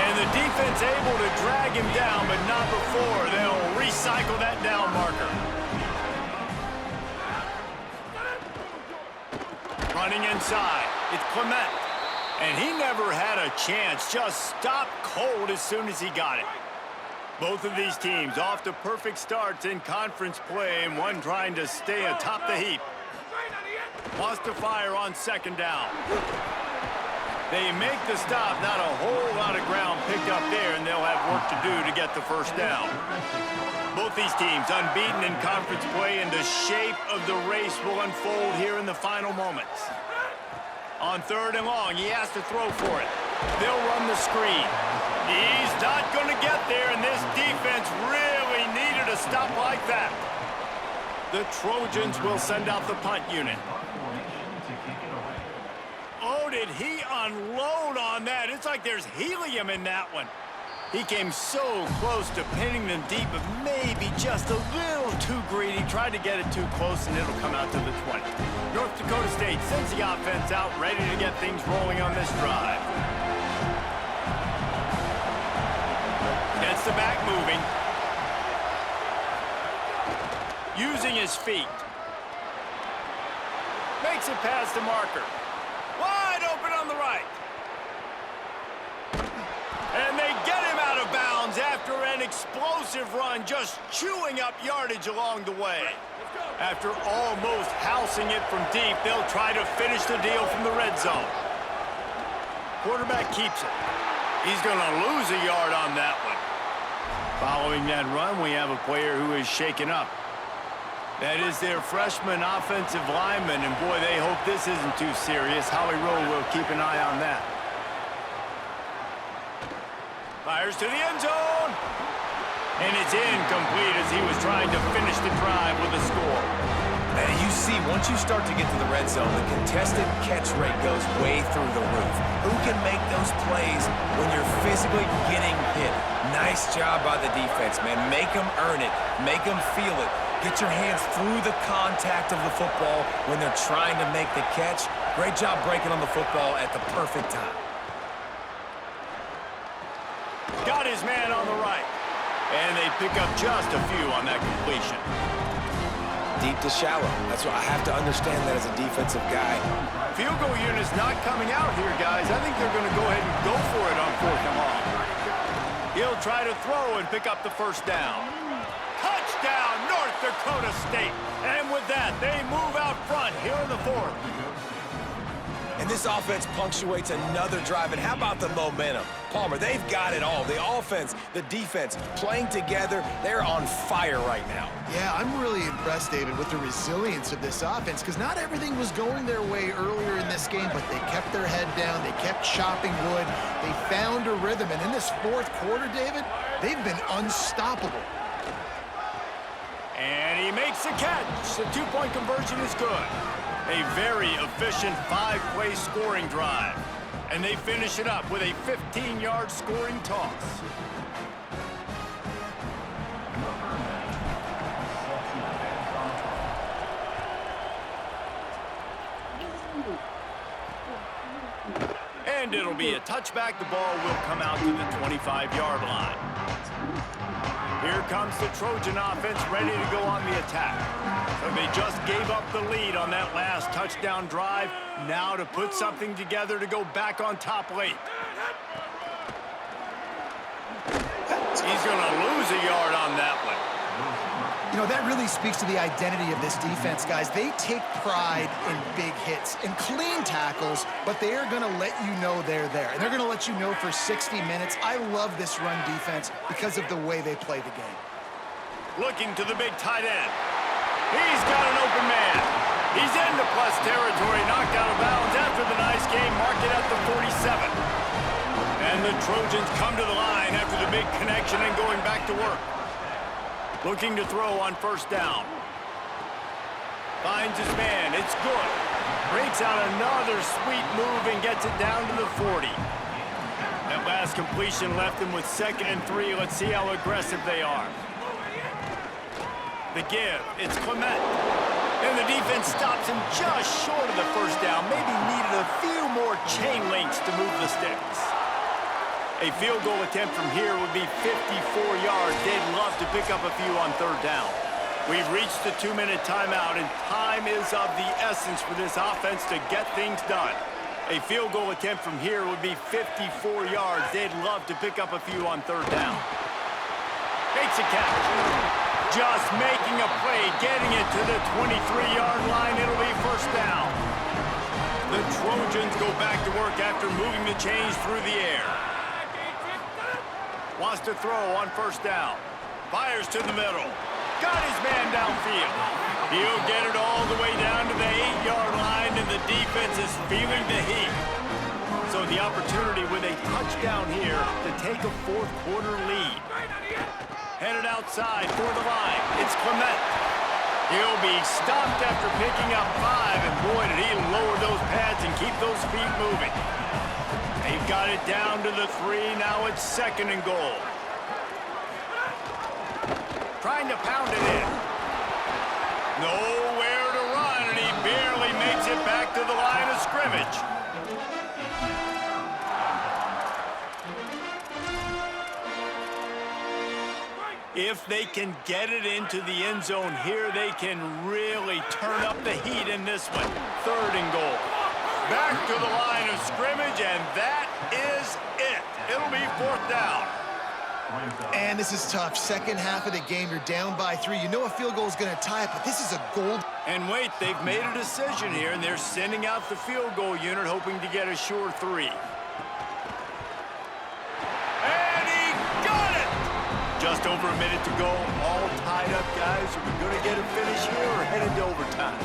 And the defense able to drag him down, but not before they'll recycle that down marker. Running inside, it's Clement. And he never had a chance, just stopped cold as soon as he got it. Both of these teams off to perfect starts in conference play, and one trying to stay atop the heap. Wants to fire on second down. They make the stop, not a whole lot of ground picked up there, and they'll have work to do to get the first down. Both these teams unbeaten in conference play, and the shape of the race will unfold here in the final moments. On third and long, he has to throw for it. They'll run the screen. He's not going to get there, and this defense really needed a stop like that. The Trojans will send out the punt unit. Oh, did he unload on that? It's like there's helium in that one. He came so close to pinning them deep, but maybe just a little too greedy. Tried to get it too close, and it'll come out to the 20. North Dakota State sends the offense out, ready to get things rolling on this drive. Gets the back moving. Using his feet. Makes it past the marker. Wide open on the right. And they get him out of bounds after an explosive run, just chewing up yardage along the way. After almost housing it from deep, they'll try to finish the deal from the red zone. Quarterback keeps it. He's going to lose a yard on that one. Following that run, we have a player who is shaken up. That is their freshman offensive lineman, and boy, they hope this isn't too serious. Holly Rowe will keep an eye on that. Fires to the end zone. And it's incomplete as he was trying to finish the drive with a score. And you see, once you start to get to the red zone, the contested catch rate goes way through the roof. Who can make those plays when you're physically getting hit? Nice job by the defense, man. Make them earn it. Make them feel it. Get your hands through the contact of the football when they're trying to make the catch. Great job breaking on the football at the perfect time. Got his man on the right. And they pick up just a few on that completion. Deep to shallow. That's what I have to understand that as a defensive guy. Field goal unit's not coming out here, guys. I think they're going to go ahead and go for it on fourth and long. He'll try to throw and pick up the first down. Touchdown, North Dakota State. And with that, they move out front here in the fourth. And this offense punctuates another drive. And how about the momentum? Palmer, they've got it all. The offense, the defense, playing together. They're on fire right now. Yeah, I'm really impressed, David, with the resilience of this offense, because not everything was going their way earlier in this game, but they kept their head down. They kept chopping wood. They found a rhythm. And in this fourth quarter, David, they've been unstoppable. And he makes the catch. The two-point conversion is good. A very efficient 5-play scoring drive. And they finish it up with a 15-yard scoring toss. And it'll be a touchback. The ball will come out to the 25-yard line. Here comes the Trojan offense ready to go on the attack. So they just gave up the lead on that last touchdown drive. Now to put something together to go back on top late. He's going to lose a yard on that one. You know, that really speaks to the identity of this defense, guys. They take pride in big hits and clean tackles, but they are going to let you know they're there. And they're going to let you know for 60 minutes. I love this run defense because of the way they play the game. Looking to the big tight end. He's got an open man. He's into plus territory, knocked out of bounds after the nice game. Mark it at the 47. And the Trojans come to the line after the big connection and going back to work. Looking to throw on first down. Finds his man. It's good. Breaks out another sweet move and gets it down to the 40. That last completion left him with 2nd and 3. Let's see how aggressive they are. The give. It's Clement. And the defense stops him just short of the first down. Maybe needed a few more chain links to move the sticks. A field goal attempt from here would be 54 yards. They'd love to pick up a few on third down. We've reached the 2-minute timeout, and time is of the essence for this offense to get things done. A field goal attempt from here would be 54 yards. They'd love to pick up a few on third down. Makes a catch. Just making a play, getting it to the 23-yard line. It'll be first down. The Trojans go back to work after moving the chains through the air. Wants to throw on first down. Fires to the middle. Got his man downfield. He'll get it all the way down to the 8-yard line, and the defense is feeling the heat. So the opportunity with a touchdown here to take a fourth-quarter lead. Headed outside for the line. It's Clement. He'll be stopped after picking up 5, and boy, did he lower those pads and keep those feet moving. They've got it down to the 3. Now it's 2nd and goal. Trying to pound it in. Nowhere to run, and he barely makes it back to the line of scrimmage. If they can get it into the end zone here, they can really turn up the heat in this one. 3rd and goal. Back to the line of scrimmage, and that is it. It'll be 4th down. And this is tough. Second half of the game, you're down by 3. You know a field goal is going to tie it, but this is a gold. And wait, they've made a decision here, and they're sending out the field goal unit, hoping to get a sure 3. And he got it! Just over a minute to go. All tied up, guys. Are we going to get a finish here or headed to overtime?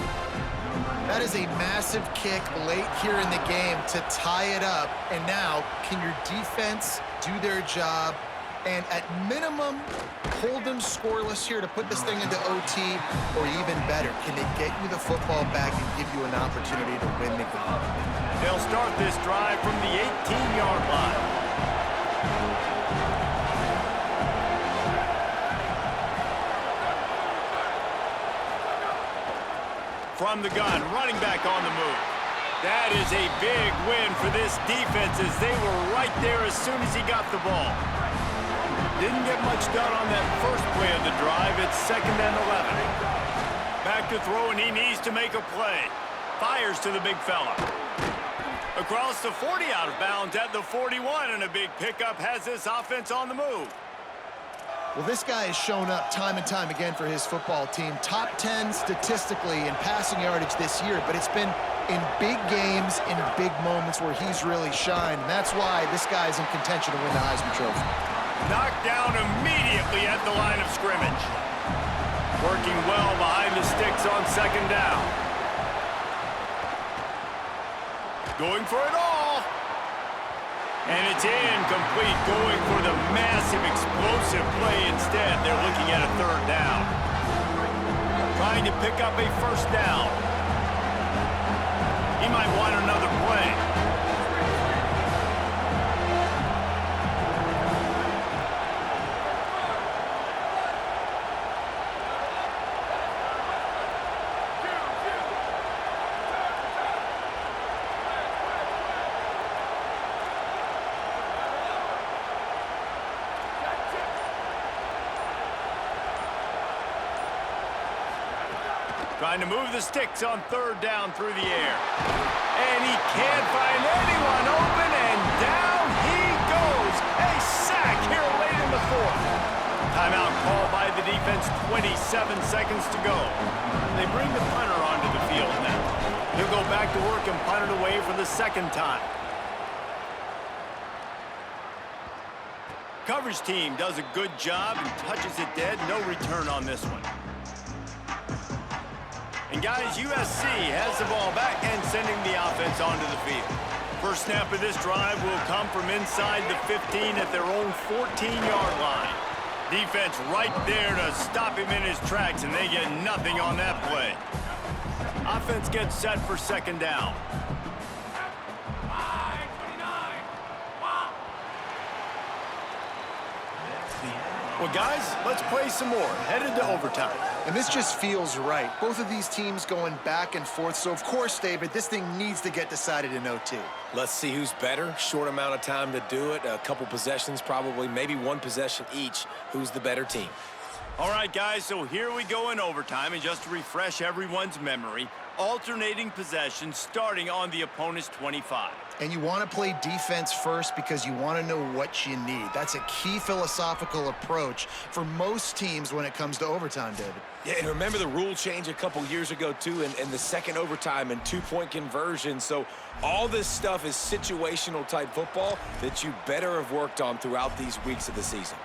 That is a massive kick late here in the game to tie it up. And now, can your defense do their job and at minimum hold them scoreless here to put this thing into OT, or even better, can they get you the football back and give you an opportunity to win the game? They'll start this drive from the 18-yard line. From the gun, running back on the move. That is a big win for this defense as they were right there as soon as he got the ball. Didn't get much done on that first play of the drive. It's 2nd and 11. Back to throw, and he needs to make a play. Fires to the big fella. Across the 40, out of bounds at the 41, and a big pickup has this offense on the move. Well, this guy has shown up time and time again for his football team. Top 10 statistically in passing yardage this year, but it's been in big games, in big moments where he's really shined. And that's why this guy is in contention to win the Heisman Trophy. Knocked down immediately at the line of scrimmage. Working well behind the sticks on 2nd down. Going for it all. And it's incomplete, going for the massive explosive play instead. They're looking at a 3rd down. Trying to pick up a first down. He might want another play. Trying to move the sticks on third down through the air. And he can't find anyone open, and down he goes. A sack here late in the fourth. Timeout called by the defense, 27 seconds to go. They bring the punter onto the field now. He'll go back to work and punt it away for the second time. Coverage team does a good job and touches it dead. No return on this one. And guys, USC has the ball back and sending the offense onto the field. First snap of this drive will come from inside the 15 at their own 14-yard line. Defense right there to stop him in his tracks, and they get nothing on that play. Offense gets set for second down. Well, guys, let's play some more. Headed to overtime. And this just feels right. Both of these teams going back and forth. So, of course, David, this thing needs to get decided in OT. Let's see who's better. Short amount of time to do it. A couple possessions, probably, maybe one possession each. Who's the better team? All right, guys, so here we go in overtime. And just to refresh everyone's memory, alternating possessions starting on the opponent's 25. And you want to play defense first because you want to know what you need. That's a key philosophical approach for most teams when it comes to overtime, David. Yeah, and remember the rule change a couple years ago, too, and the second overtime and two-point conversion. So all this stuff is situational type football that you better have worked on throughout these weeks of the season.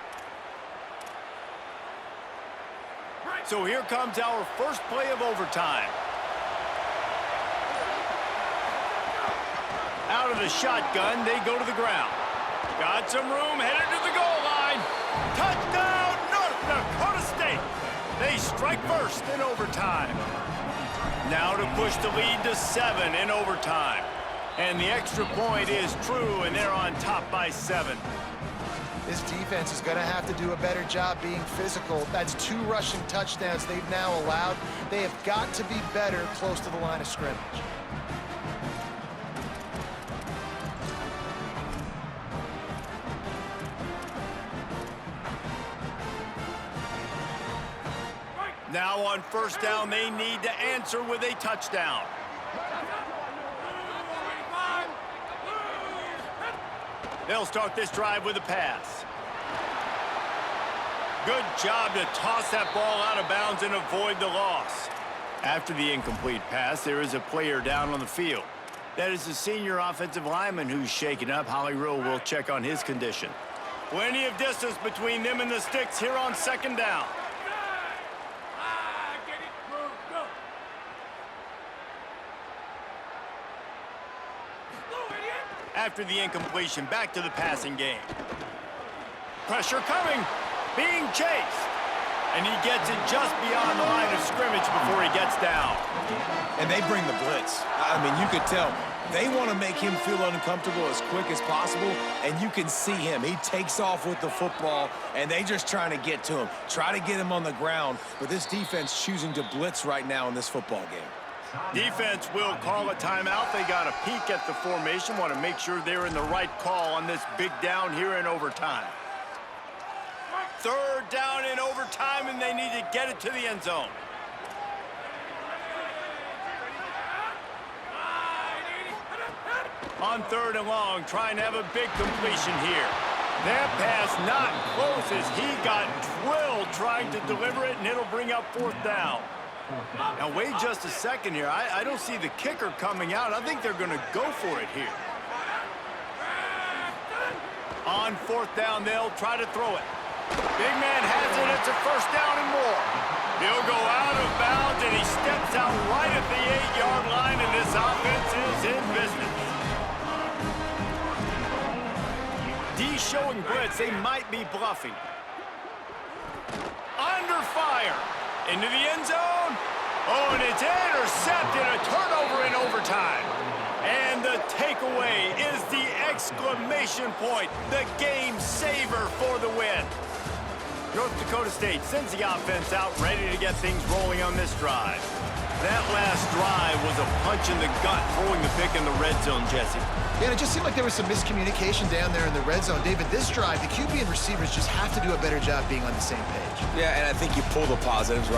So here comes our first play of overtime. Out of the shotgun, they go to the ground. Got some room, headed to the goal line. Touchdown, North Dakota State. They strike first in overtime. Now to push the lead to 7 in overtime. And the extra point is true, and they're on top by 7. This defense is going to have to do a better job being physical. That's 2 rushing touchdowns they've now allowed. They have got to be better close to the line of scrimmage. Now on first down, they need to answer with a touchdown. They'll start this drive with a pass. Good job to toss that ball out of bounds and avoid the loss. After the incomplete pass, there is a player down on the field. That is the senior offensive lineman who's shaken up. Holly Rowe will check on his condition. Plenty of distance between them and the sticks here on second down. After the incompletion, back to the passing game. Pressure coming, being chased. And he gets it just beyond the line of scrimmage before he gets down. And they bring the blitz. I mean, you could tell they want to make him feel uncomfortable as quick as possible, and you can see him. He takes off with the football, and they just trying to get to him, try to get him on the ground, but this defense choosing to blitz right now in this football game. Defense will call a timeout. They got a peek at the formation, want to make sure they're in the right call on this big down here in overtime. Third down in overtime, and they need to get it to the end zone. On third and long, trying to have a big completion here. That pass not close as he got drilled trying to deliver it, and it'll bring up fourth down. Now, wait just a second here. I don't see the kicker coming out. I think they're going to go for it here. On fourth down, they'll try to throw it. Big man has it. It's a first down and more. He'll go out of bounds, and he steps out right at the 8-yard line, and this offense is in business. D showing blitz. They might be bluffing. Under fire. Into the end zone. Oh, and it's intercepted, a turnover in overtime. And the takeaway is the exclamation point, the game saver for the win. North Dakota State sends the offense out, ready to get things rolling on this drive. That last drive was a punch in the gut, throwing the pick in the red zone, Jesse. Yeah, and it just seemed like there was some miscommunication down there in the red zone. David, this drive, the QB and receivers just have to do a better job being on the same page. Yeah, and I think you pull the positives, right?